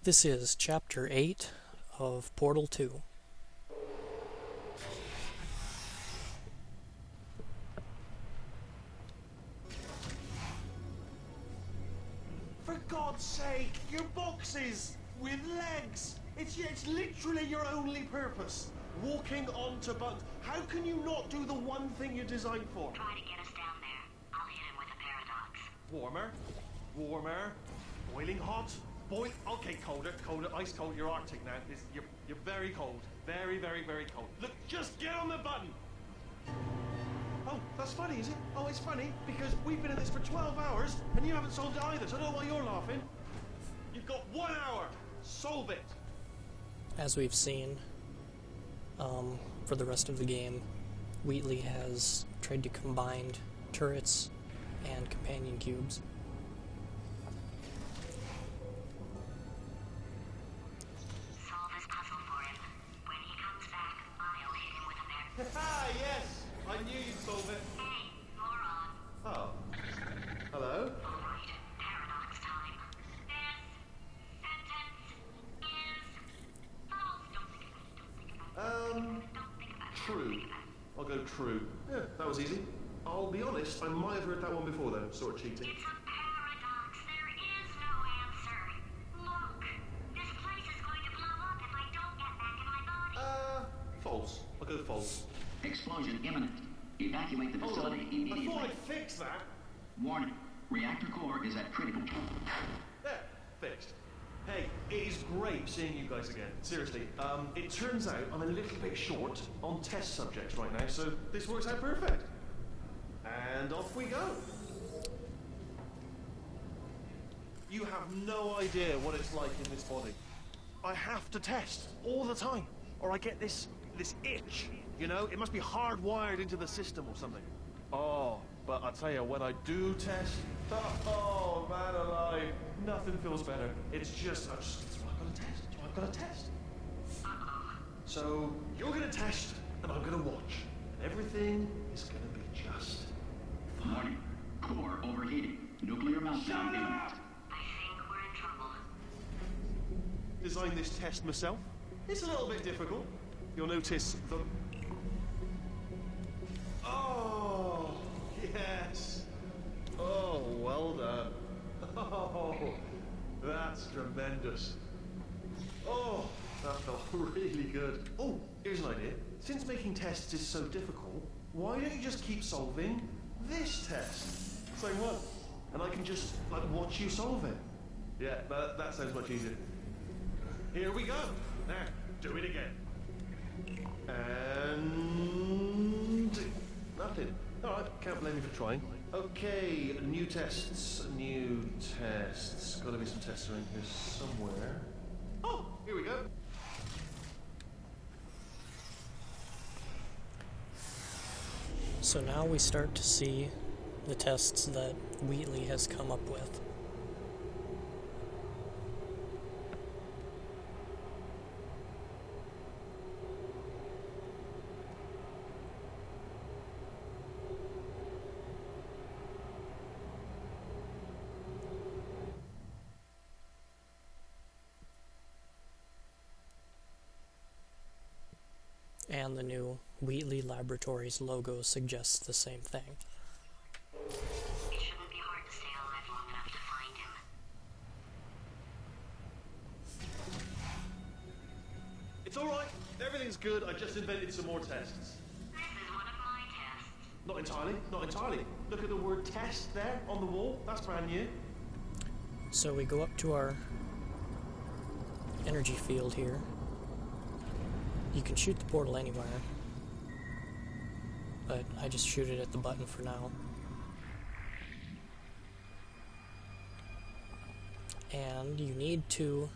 This is Chapter 8 of Portal 2. For God's sake, your boxes with legs. It's literally your only purpose. Walking onto bugs. How can you not do the one thing you're designed for? Try to get us down there. I'll hit him with a paradox. Warmer, warmer, boiling hot, okay, colder, ice cold. You're Arctic now. You're very cold, very, very, very cold. Look, just get on the button. Oh, that's funny, is it? Oh, it's funny because we've been at this for 12 hours and you haven't solved it either. So I don't know why you're laughing. You've got 1 hour. Solve it. As we've seen, for the rest of the game, Wheatley has tried to combine turrets and companion cubes. Solve this puzzle for him. When he comes back, I'll hit him with a paradox. Ah, yes! I knew you'd solve it. Hey, moron. Oh. Hello? All right, paradox time. This sentence is false. Don't think about it. Don't think about it. True. I'll go true. Yeah, that was easy. I'll be honest, I might have heard that one before though, sort of cheating. It's a paradox. There is no answer. Look, this place is going to blow up if I don't get back in my body. False. I'll go false. Explosion imminent. Evacuate the Hold on. facility I immediately. thought I'd fix that. Warning. Reactor core is at critical. There, fixed. Hey, it is great seeing you guys again. Seriously, it turns out I'm a little bit short on test subjects right now, so this works out perfect. And off we go. You have no idea what it's like in this body. I have to test all the time, or I get this itch. You know, it must be hardwired into the system or something. Oh, but I tell you, when I do test, oh man alive, nothing feels better. It's just, I've got to test. I've got to test. So you're gonna test, and I'm gonna watch, and everything is gonna be just. Warning. Core overheating. Nuclear meltdown imminent. I think we're in trouble. Designed this test myself. It's a little bit difficult. You'll notice the. Oh, yes. Oh, well done. Oh, that's tremendous. Oh, that felt really good. Oh, here's an idea. Since making tests is so difficult, why don't you just keep solving this test? Same one. And I can just, watch you solve it. Yeah, that sounds much easier. Here we go. Now, do it again. And nothing. All right, can't blame you for trying. Okay, new tests. Got to be some tests around here somewhere. Oh, here we go. So now we start to see the tests that Wheatley has come up with. And the new Wheatley Laboratories logo suggests the same thing. It shouldn't be hard to stay alive long enough to find him. It's all right. Everything's good. I just invented some more tests. This is one of my tests. Not entirely. Not entirely. Look at the word test there on the wall. That's brand new. So we go up to our energy field here. You can shoot the portal anywhere, but I just shoot it at the button for now. And you need to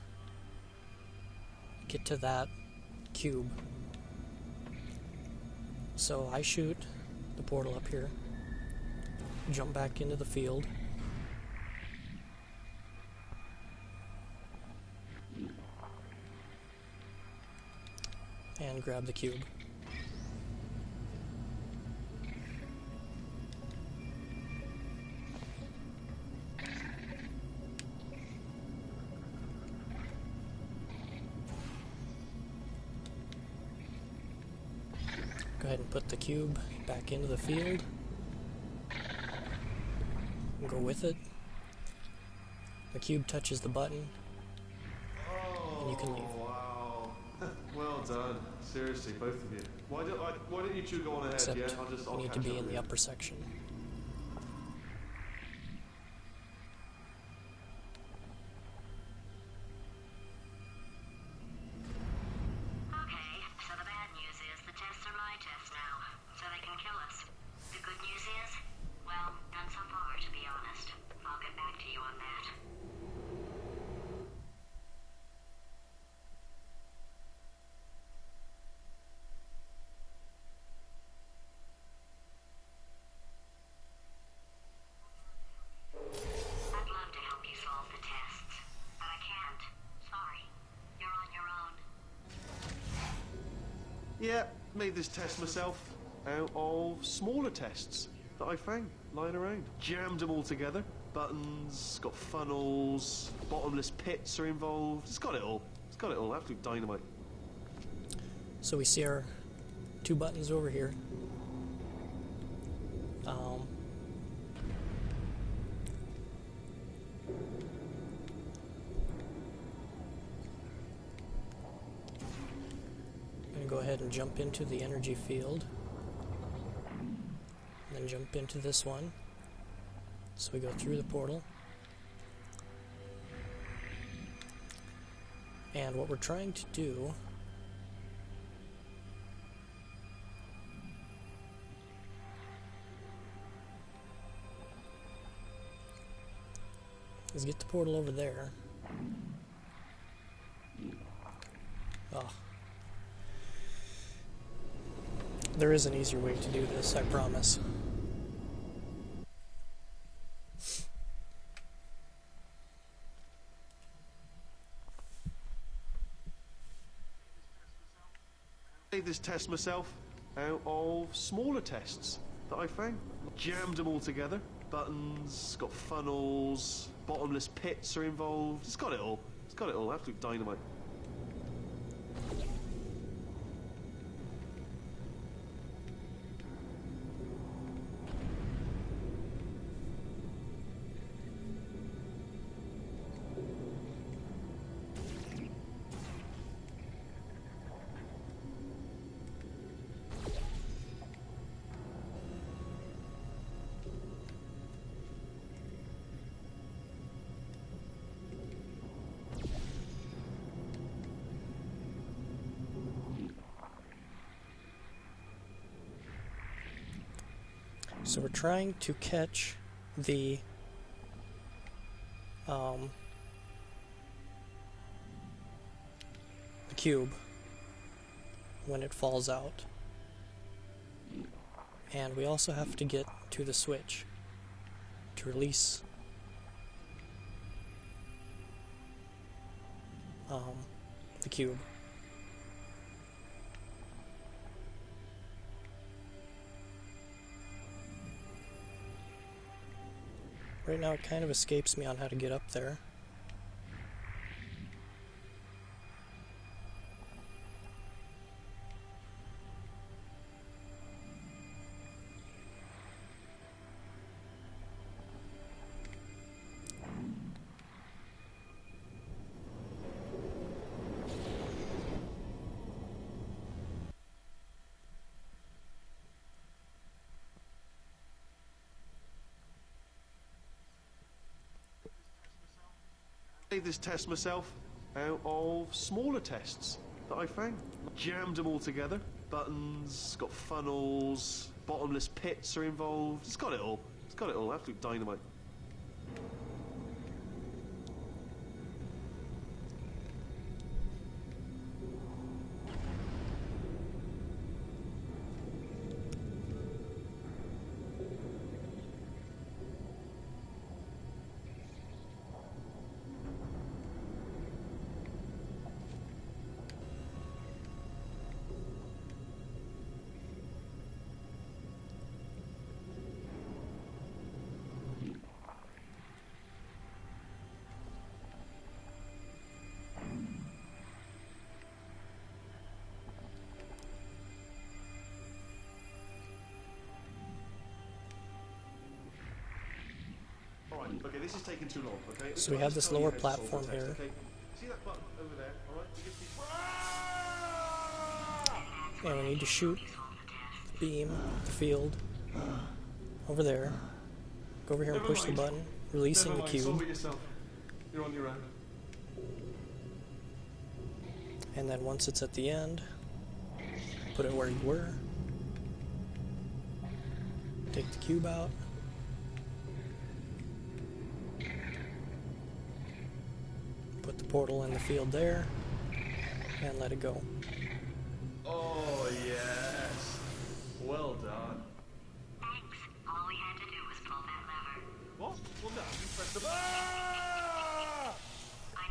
get to that cube. So I shoot the portal up here, jump back into the field, and grab the cube. ahead and put the cube back into the field. And go with it. The cube touches the button, and you can leave. Wow. Well done. Seriously, both of you. Why don't you two go on ahead? Except Yeah, you I'll need to catch be up in with the you. upper section. Okay, so the bad news is the tests are my tests now, so they can kill us. The good news is, well, none so far, to be honest. I'll get back to you on that. I'd love to help you solve the tests, but I can't. Sorry. You're on your own. Yeah, made this test myself out of smaller tests that I found lying around. Jammed them all together. Buttons, got funnels, bottomless pits are involved. It's got it all. It's got it all. Absolute dynamite. So we see our 2 buttons over here. I'm going to go ahead and jump into the energy field. And then jump into this one. So we go through the portal. And what we're trying to do is get the portal over there. Oh. There is an easier way to do this, I promise. Made this test myself out of smaller tests that I found. Jammed them all together. Buttons, got funnels, bottomless pits are involved. It's got it all. It's got it all. Absolute dynamite. So we're trying to catch the cube when it falls out. And we also have to get to the switch to release the cube. Right now it kind of escapes me on how to get up there. Made this test myself out of smaller tests that I found. Jammed them all together. Buttons, got funnels, bottomless pits are involved. It's got it all. It's got it all. Absolute dynamite. Right, okay, this is taking too long, okay? So we have this lower platform here. Okay? See that button over there, alright? And we need to shoot the beam, the field, over there. Go over here and push the button, releasing the cube. Solve it yourself. You're on your own. And then once it's at the end, put it where you were. Take the cube out. Put the portal in the field there, and let it go. Oh, yes. Well done. Thanks. All we had to do was pull that lever. What? Well, no, you pressed the... I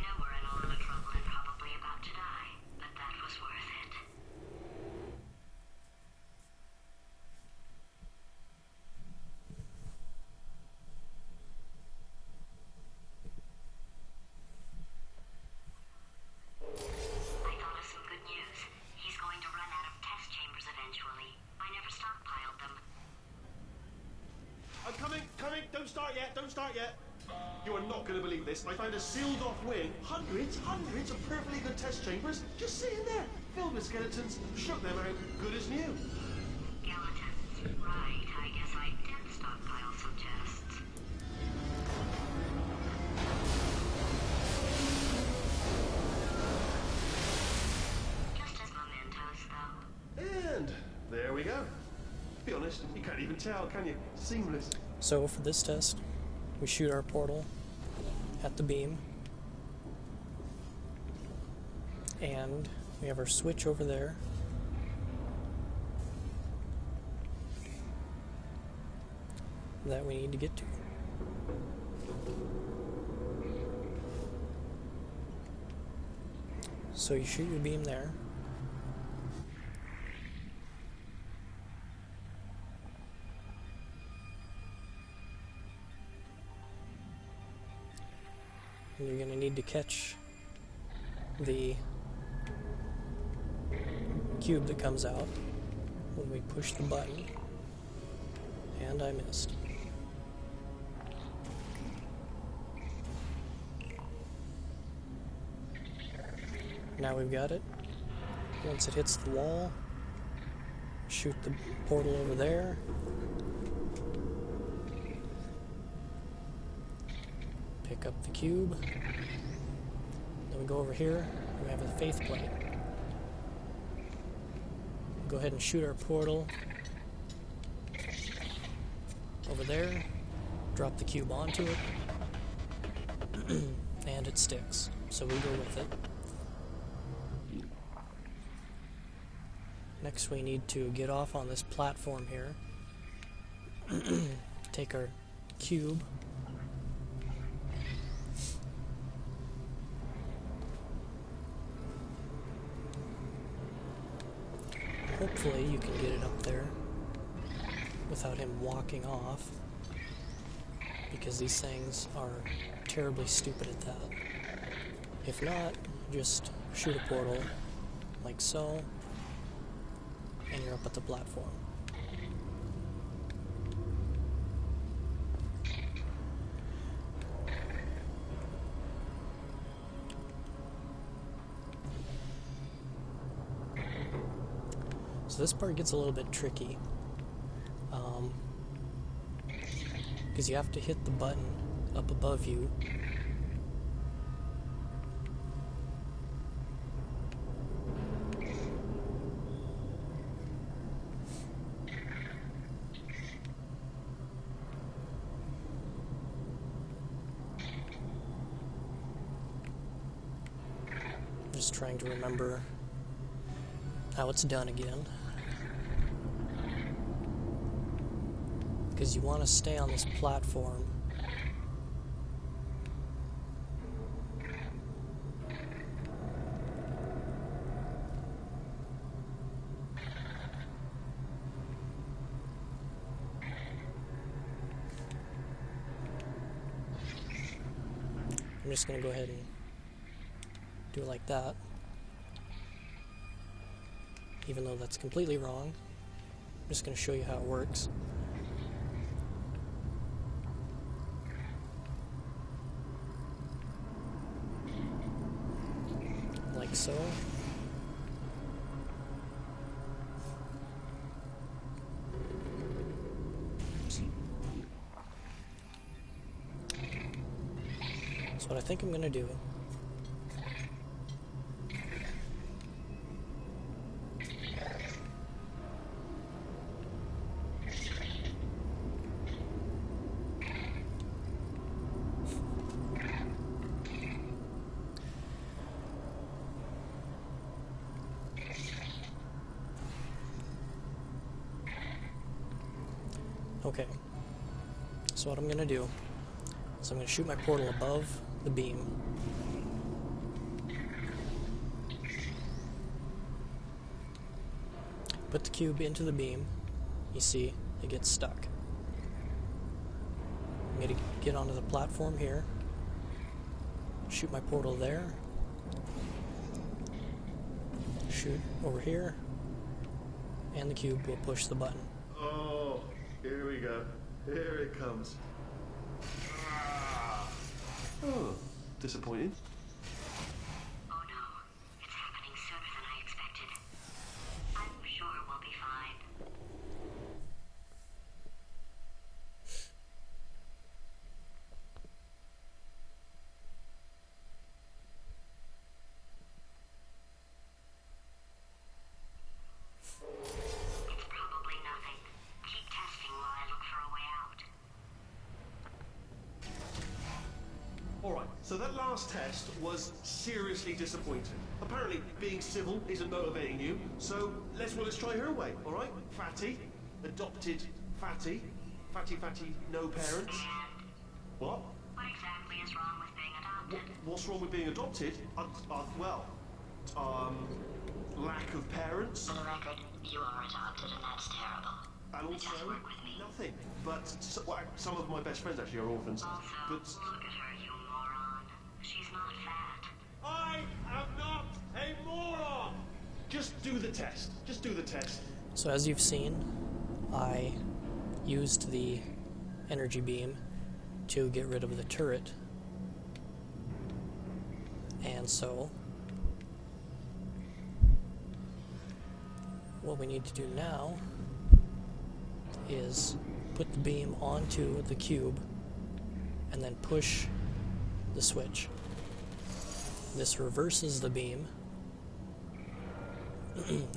know we're in a lot of trouble and probably about to die, but that was worth it. I thought of some good news. He's going to run out of test chambers eventually. I never stockpiled them. I'm coming. Don't start yet. You are not going to believe this. I found a sealed-off wing. Hundreds of perfectly good test chambers just sitting there, filled with skeletons. Shook them out, good as new. Skeletons. Right, I guess I did stockpile some tests. Just as mementos, though. And there we go. To be honest, you can't even tell, can you? Seamless. So for this test, we shoot our portal at the beam, and we have our switch over there. That we need to get to. So you shoot your beam there. And you're going to need to catch the cube that comes out when we push the button. And I missed. Now we've got it. Once it hits the wall, shoot the portal over there. Pick up the cube. Then we go over here. We have a faith plate. Go ahead and shoot our portal over there. Drop the cube onto it. And it sticks. So we go with it. Next we need to get off on this platform here. Take our cube. Hopefully you can get it up there without him walking off, because these things are terribly stupid at that. If not, just shoot a portal like so, and you're up at the platform. So this part gets a little bit tricky, because you have to hit the button up above you. Just trying to remember how it's done again. Because you want to stay on this platform. I'm just going to go ahead and do it like that. Even though that's completely wrong. I'm just going to show you how it works. like so. That's what I think I'm going to do. Okay, so what I'm going to do is I'm going to shoot my portal above the beam. Put the cube into the beam. You see, it gets stuck. I'm going to get onto the platform here, shoot my portal there, shoot over here, and the cube will push the button. Oh, here we go. Here it comes. Oh, disappointing. Oh no, it's happening sooner than I expected. I'm sure we'll be fine. It's probably nothing. Keep testing while I look for a way out. Alright, so that last test was seriously disappointing. Apparently, being civil isn't motivating you, so let's try her way, alright? Fatty, adopted Fatty, Fatty, no parents. And What? what exactly is wrong with being adopted? What's wrong with being adopted? Lack of parents, For the record, you are adopted and that's terrible. and Just also work with me. nothing. But some of my best friends actually are orphans. Also, But look at her, you moron. She's not fat. I am not a moron! Just do the test. Just do the test. So as you've seen, I used the energy beam to get rid of the turret. And so, what we need to do now is put the beam onto the cube and then push the switch. This reverses the beam,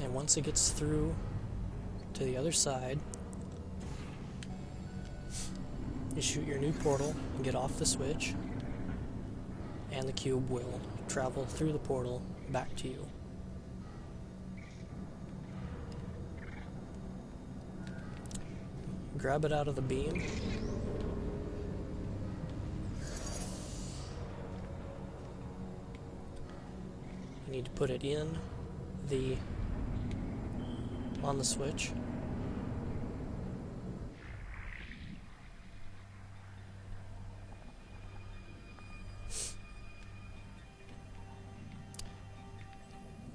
and once it gets through to the other side, you shoot your new portal and get off the switch, and the cube will travel through the portal back to you. Grab it out of the beam. You need to put it on the switch.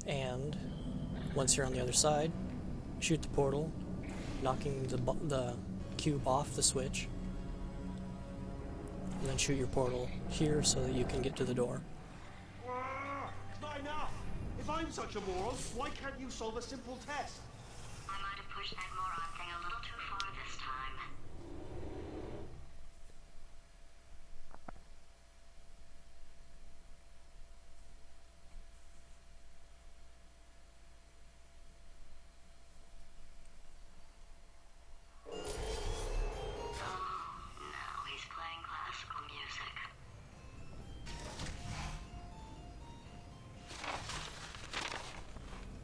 And once you're on the other side, shoot the portal, knocking the cube off the switch, and then shoot your portal here so that you can get to the door. It's not enough. If I'm such a moron, why can't you solve a simple test? I might have pushed that moron thing a little too far this time. Now he's playing classical music.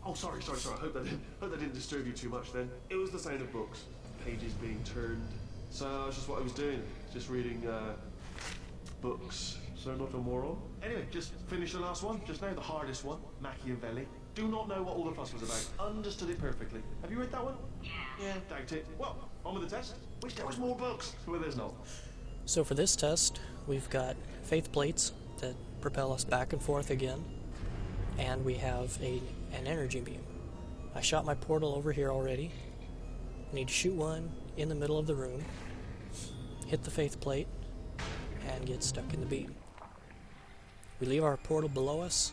Oh, sorry. I hope that didn't disturb you too much then. It was the sound of books, pages being turned. So that's just what I was doing, just reading books. So not a moron. Anyway, just finish the last one, just now, the hardest one, Machiavelli. Do not know what all the fuss was about. Understood it perfectly. Have you read that one? Yes. Yeah, doubt it. Well, on with the test. Wish there was more books. Well, there's not. So for this test, we've got faith plates that propel us back and forth again, and we have an energy beam. I shot my portal over here already. I need to shoot one in the middle of the room, hit the faith plate, and get stuck in the beam. We leave our portal below us,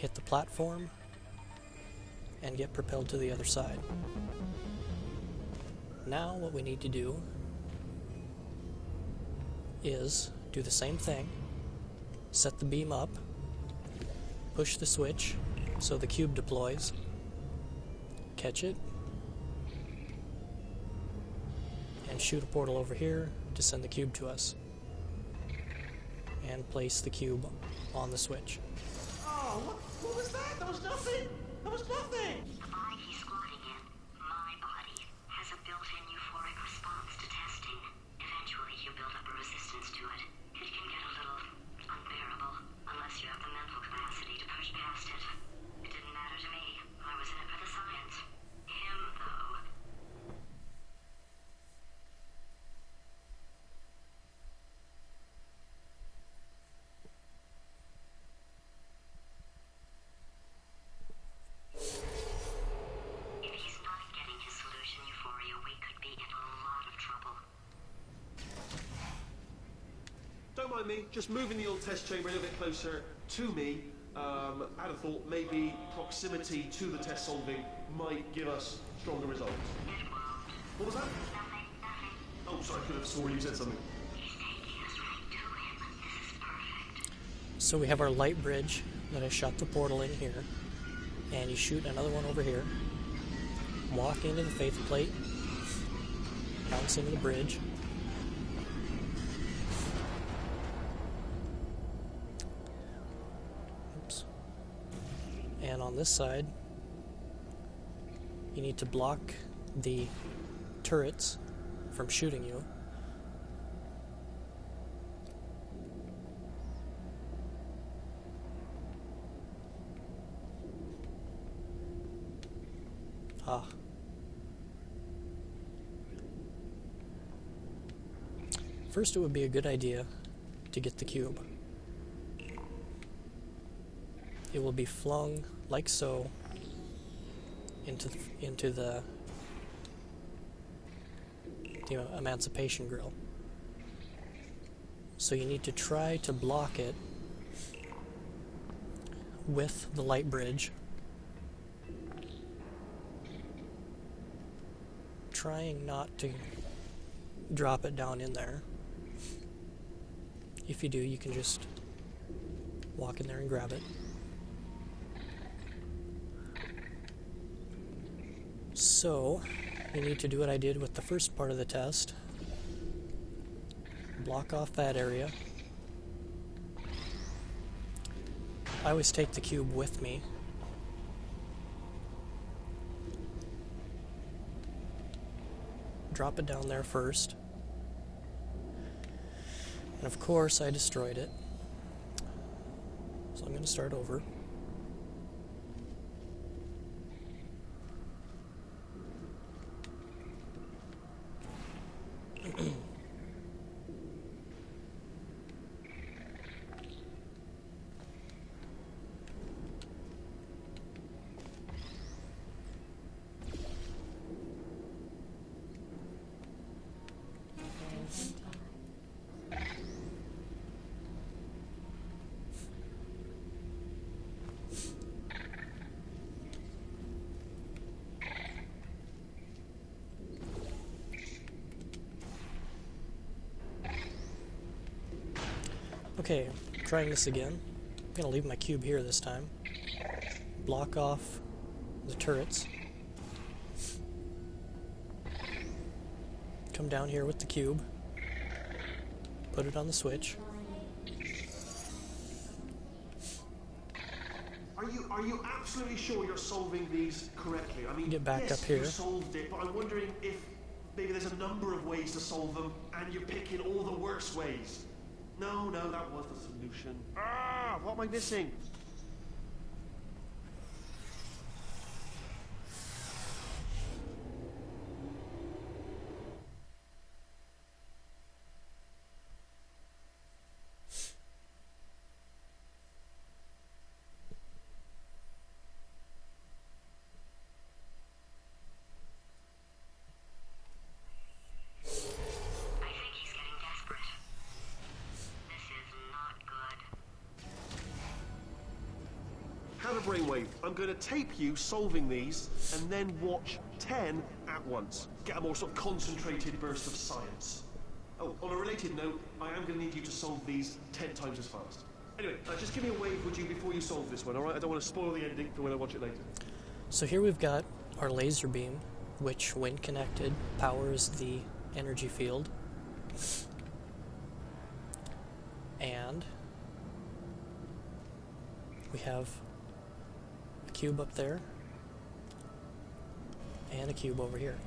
hit the platform, and get propelled to the other side. Now what we need to do is do the same thing. Set the beam up, push the switch so the cube deploys, catch it, and shoot a portal over here to send the cube to us. And place the cube on the switch. Oh, what was that? There was nothing! There was nothing! The body he's squatting in, my body, has a built-in euphoric response to testing. Eventually you build up a resistance to it. It can get a little unbearable unless you have the mental capacity to push past it. It didn't matter to me. I was in it for the science. Him, though. If he's not getting his solution euphoria, we could be in a lot of trouble. Don't mind me, just moving the old test chamber a little bit closer to me. I'd have thought maybe proximity to the test solving might give us stronger results. What was that? Oh, sorry, I could have sworn you said something. He's taking us right to him. This is perfect. So we have our light bridge that I shot the portal in here, and you shoot another one over here, walk into the faith plate, bounce into the bridge, oops, and on this side you need to block the turrets from shooting you. Ah. First, it would be a good idea to get the cube. It will be flung like so into the emancipation grill. So you need to try to block it with the light bridge, trying not to drop it down in there. If you do, you can just walk in there and grab it. So, you need to do what I did with the first part of the test. Block off that area. I always take the cube with me. Drop it down there first. And of course, I destroyed it. So I'm going to start over. Okay, trying this again. I'm going to leave my cube here this time. Block off the turrets. Come down here with the cube. Put it on the switch. Are you absolutely sure you're solving these correctly? I mean, Get back yes, up here. You solved it, but I'm wondering if maybe there's a number of ways to solve them, and you're picking all the worst ways. No, that was the solution. Ah, what am I missing? a brainwave. I'm going to tape you solving these, and then watch 10 at once. Get a more sort of concentrated burst of science. Oh, on a related note, I am going to need you to solve these 10 times as fast. Anyway, just give me a wave, would you, before you solve this one, alright? I don't want to spoil the ending for when I watch it later. So here we've got our laser beam, which, when connected, powers the energy field. And we have a cube up there and a cube over here.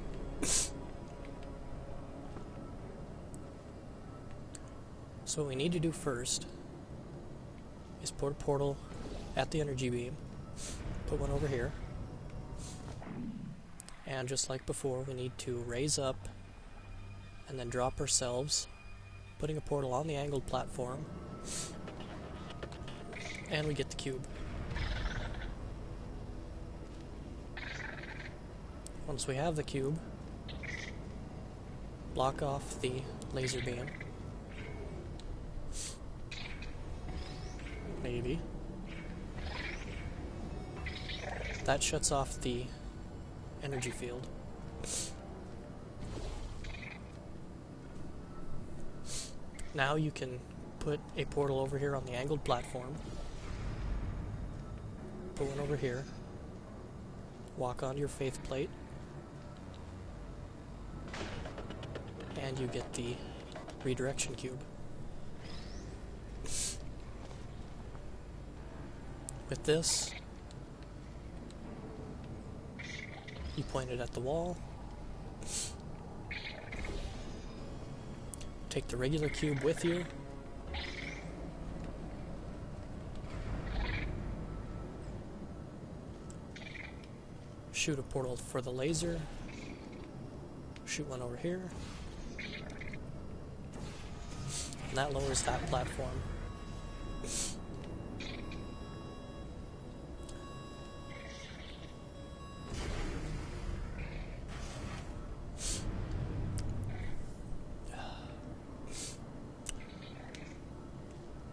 So what we need to do first is put a portal at the energy beam, put one over here, and just like before, we need to raise up and then drop ourselves, putting a portal on the angled platform, and we get the cube. Once we have the cube, block off the laser beam. Maybe. That shuts off the energy field. Now you can put a portal over here on the angled platform, put one over here, walk onto your faith plate, and you get the redirection cube. With this, you point it at the wall, take the regular cube with you, shoot a portal for the laser, shoot one over here, and that lowers that platform.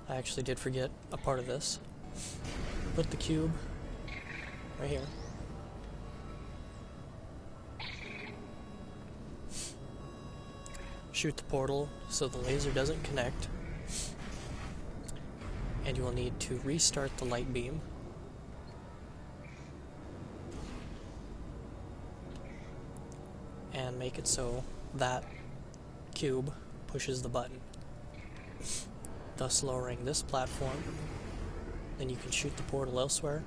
I actually did forget a part of this. Put the cube right here. Shoot the portal so the laser doesn't connect. And you will need to restart the light beam. And make it so that cube pushes the button, thus lowering this platform. Then you can shoot the portal elsewhere,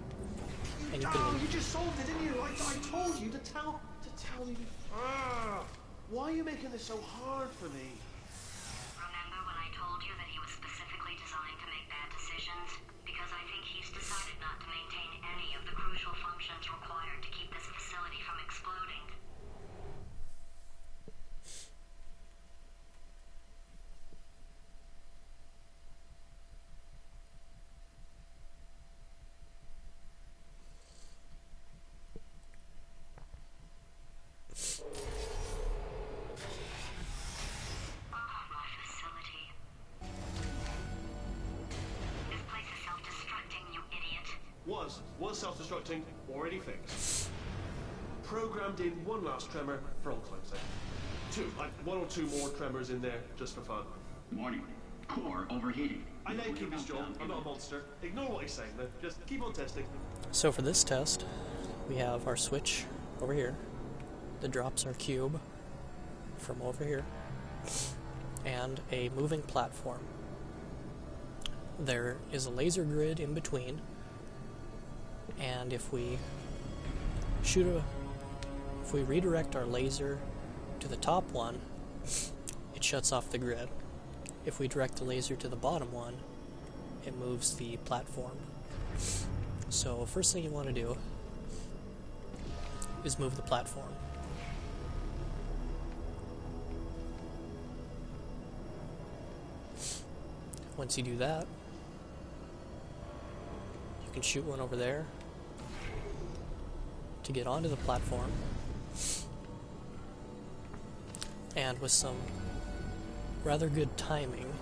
and you can. Oh, you just solved it, didn't you? I told you to tell me. Why are you making this so hard for me? Remember when I told you that he was specifically designed to make bad decisions? Because I think he's decided not to maintain any of the crucial functions required to keep this facility from exploding. Was self-destructing, already fixed. Programmed in one last tremor for old time's sake. Two, like one or two more tremors in there, just for fun. Warning. Core overheating. I know keep his job, I'm not a monster. Ignore what he's saying then, just keep on testing. So for this test, we have our switch over here that drops our cube from over here, and a moving platform. There is a laser grid in between, and if we redirect our laser to the top one, it shuts off the grid. If we direct the laser to the bottom one, it moves the platform. So first thing you want to do is move the platform. Once you do that, you can shoot one over there to get onto the platform, and with some rather good timing,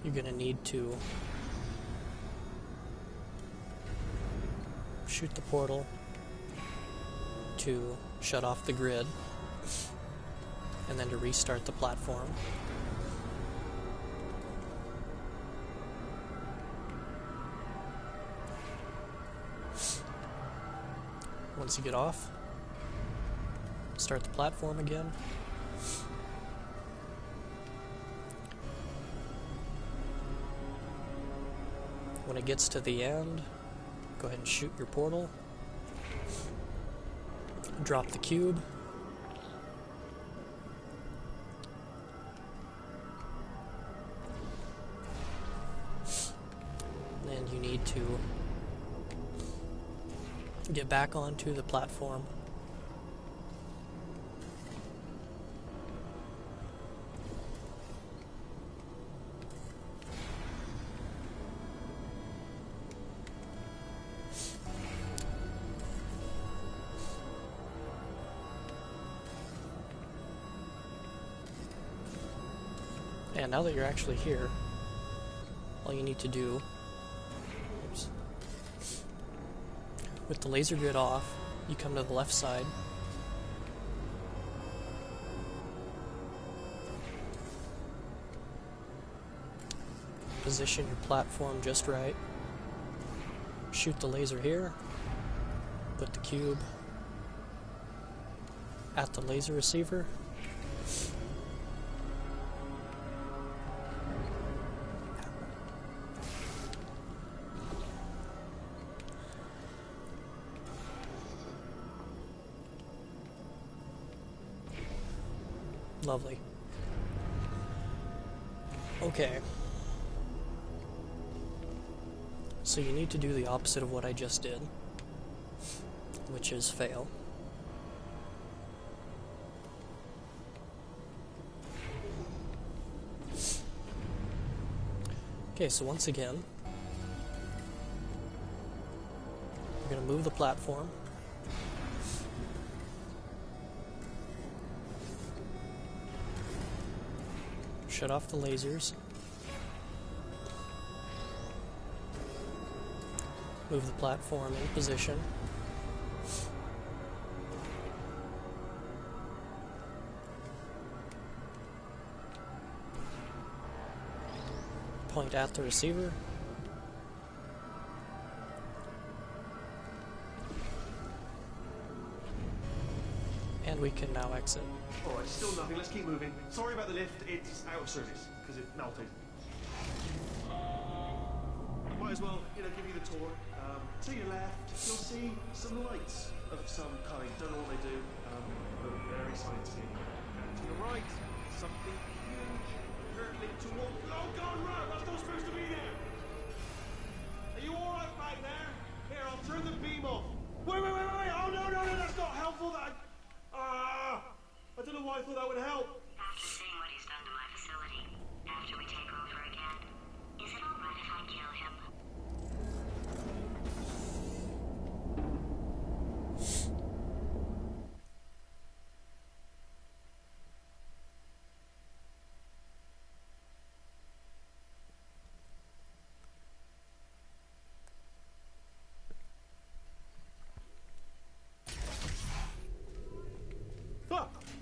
you're going to need to shoot the portal to shut off the grid, and then to restart the platform. Once you get off, start the platform again. When it gets to the end, go ahead and shoot your portal. Drop the cube. And you need to get back onto the platform. And now that you're actually here, all you need to do, oops, with the laser grid off, you come to the left side, position your platform just right, shoot the laser here, put the cube at the laser receiver, lovely. Okay. So you need to do the opposite of what I just did, which is fail. Okay, so once again, we're going to move the platform. Shut off the lasers. Move the platform in position. Point at the receiver. And we can now exit. Alright, still nothing. Let's keep moving. Sorry about the lift. It's out of service because it melted. Might as well, give you the tour. To your left, you'll see some lights of some kind. Don't know what they do, but very sciencey. And to your right, something huge, hurtling towards. Oh God, right! That's not supposed to be there. Are you all right back there? Here, I'll turn the beam off. Wait! Oh no! That's not helpful. I don't know why I thought that would help. After seeing what he's done to my facility, after we take over again, is it alright if I kill him?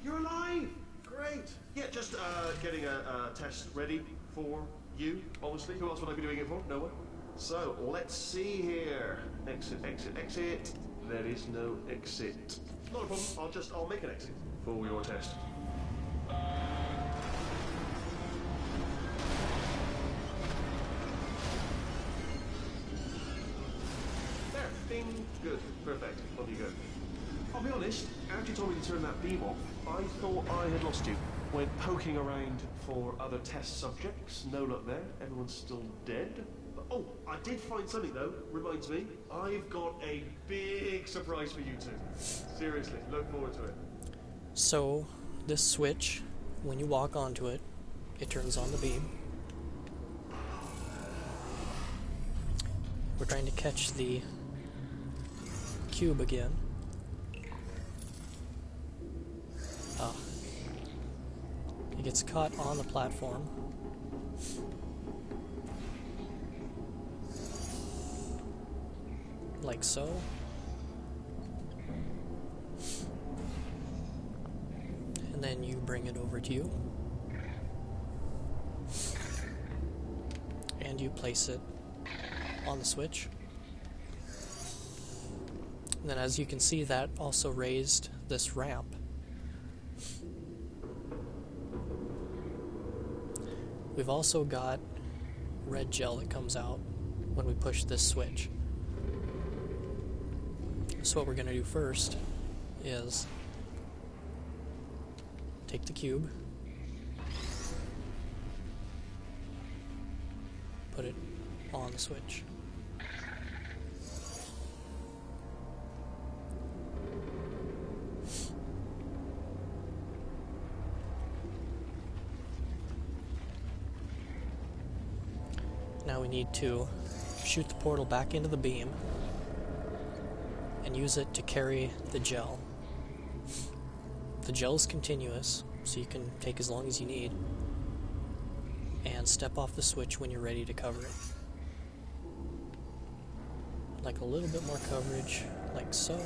You're alive! Great! Yeah, just getting a test ready for you, obviously. Who else would I be doing it for? No one? So, let's see here. Exit. There is no exit. Not a problem, I'll make an exit for your test. There, ding, good, perfect, off you go. I'll be honest, after you told me to turn that beam off, I thought I had lost you. Went poking around for other test subjects, no luck there, everyone's still dead. Oh, I did find something though, reminds me, I've got a big surprise for you two. Seriously, look forward to it. So, this switch, when you walk onto it, it turns on the beam. We're trying to catch the cube again. It gets caught on the platform. like so. And then you bring it over to you. And you place it on the switch. And then as you can see, that also raised this ramp. We've also got red gel that comes out when we push this switch. So what we're going to do first is take the cube, put it on the switch. Now we need to shoot the portal back into the beam and use it to carry the gel. The gel is continuous, so you can take as long as you need, and step off the switch when you're ready to cover it. Like a little bit more coverage, like so.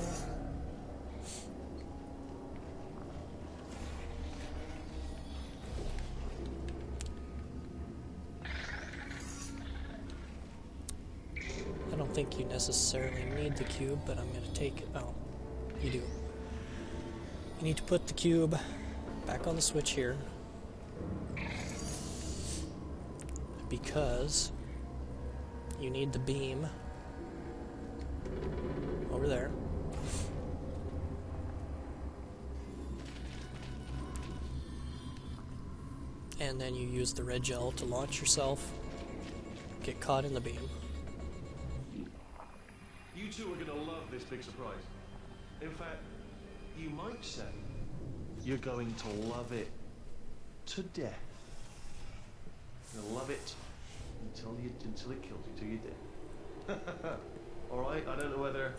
I don't think you necessarily need the cube, but I'm going to take it. Oh, you do. You need to put the cube back on the switch here, because you need the beam over there. And then you use the red gel to launch yourself, get caught in the beam. You two are going to love this big surprise. In fact, you might say you're going to love it to death. You'll love it until it kills you, till you're dead. All right. I don't know whether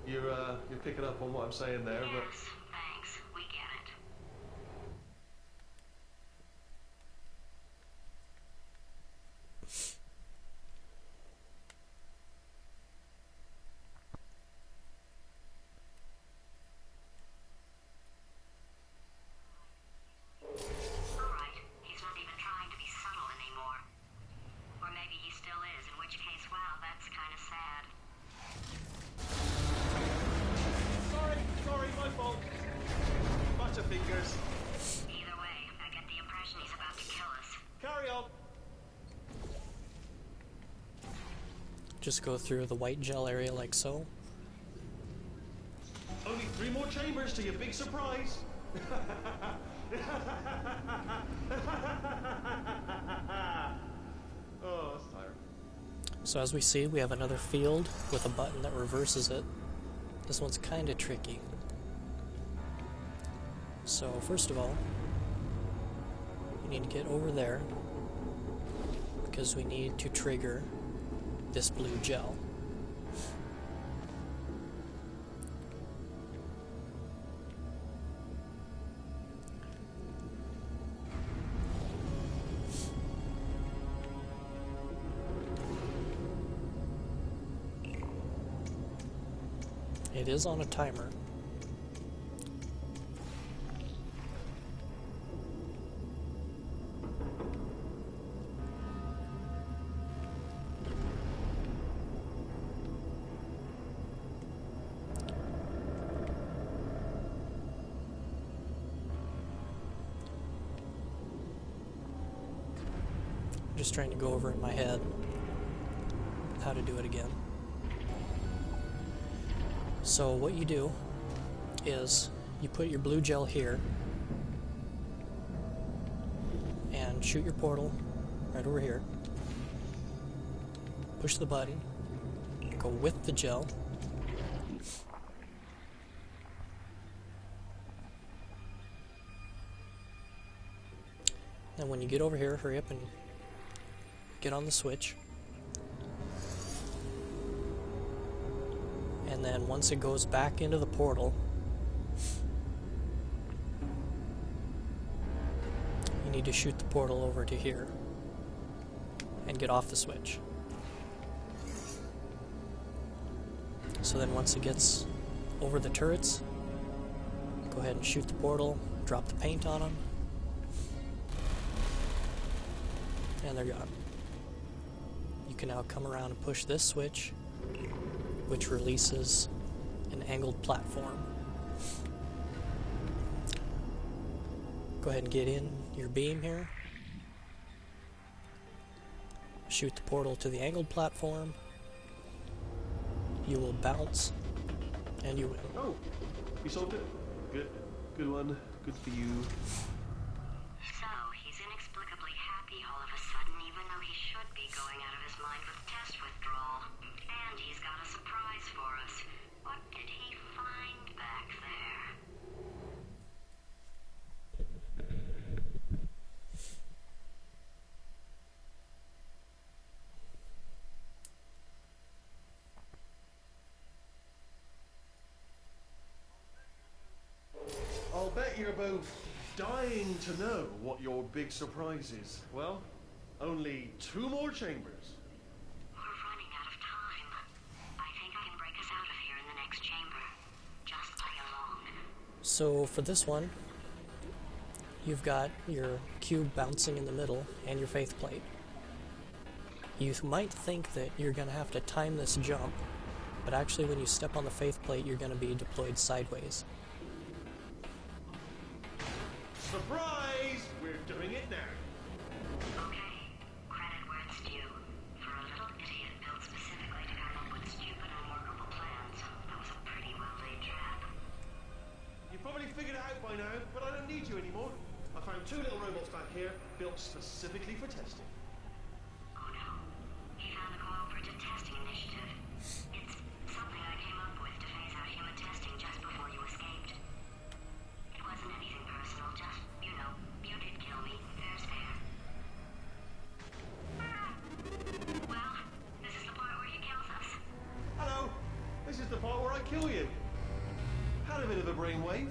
you're picking up on what I'm saying there, Yes, but thanks. We get it. All right. He's not even trying to be subtle anymore. Or maybe he still is, in which case, wow, that's kind of sad. sorry, my fault. Butterfingers. Either way, I get the impression he's about to kill us. Carry on. Just go through the white gel area like so. Only 3 more chambers to your big surprise. Oh, that's tired. So as we see, we have another field with a button that reverses it. This one's kind of tricky. So first of all, we need to get over there because we need to trigger this blue gel. It is on a timer. I'm just trying to go over in my head how to do it again. So what you do is you put your blue gel here and shoot your portal right over here. Push the button, go with the gel. And when you get over here, hurry up and get on the switch. And then once it goes back into the portal, you need to shoot the portal over to here and get off the switch. So then once it gets over the turrets, go ahead and shoot the portal, drop the paint on them, and they're gone. You can now come around and push this switch, which releases an angled platform. Go ahead and get in your beam here. Shoot the portal to the angled platform. You will bounce, and you win. Oh, you solved it? Good. Good one. Good for you. So, he's inexplicably happy all of a sudden, even though he should be going out of his mind with test withdrawal. And he's got a surprise for us. What did he find back there? I'll bet you're both dying to know what your big surprise is. Well, only 2 more chambers. We're running out of time. I think I can break us out of here in the next chamber. Just play along. So for this one, you've got your cube bouncing in the middle and your faith plate. You might think that you're going to have to time this jump, but actually when you step on the faith plate, you're going to be deployed sideways. Surprise! We're doing it now. Okay, credit where it's due. For a little idiot built specifically to come up with stupid unworkable plans, that was a pretty well-laid trap. You probably figured it out by now, but I don't need you anymore. I found 2 little robots back here, built specifically for testing. Oh no, he found the cooperative testing initiative. It's something I came up with to phase out human testing just before you escaped. It wasn't anything personal, just, you know, you did kill me. Fair's fair. Well, this is the part where he kills us. Hello! This is the part where I kill you. Had a bit of a brainwave.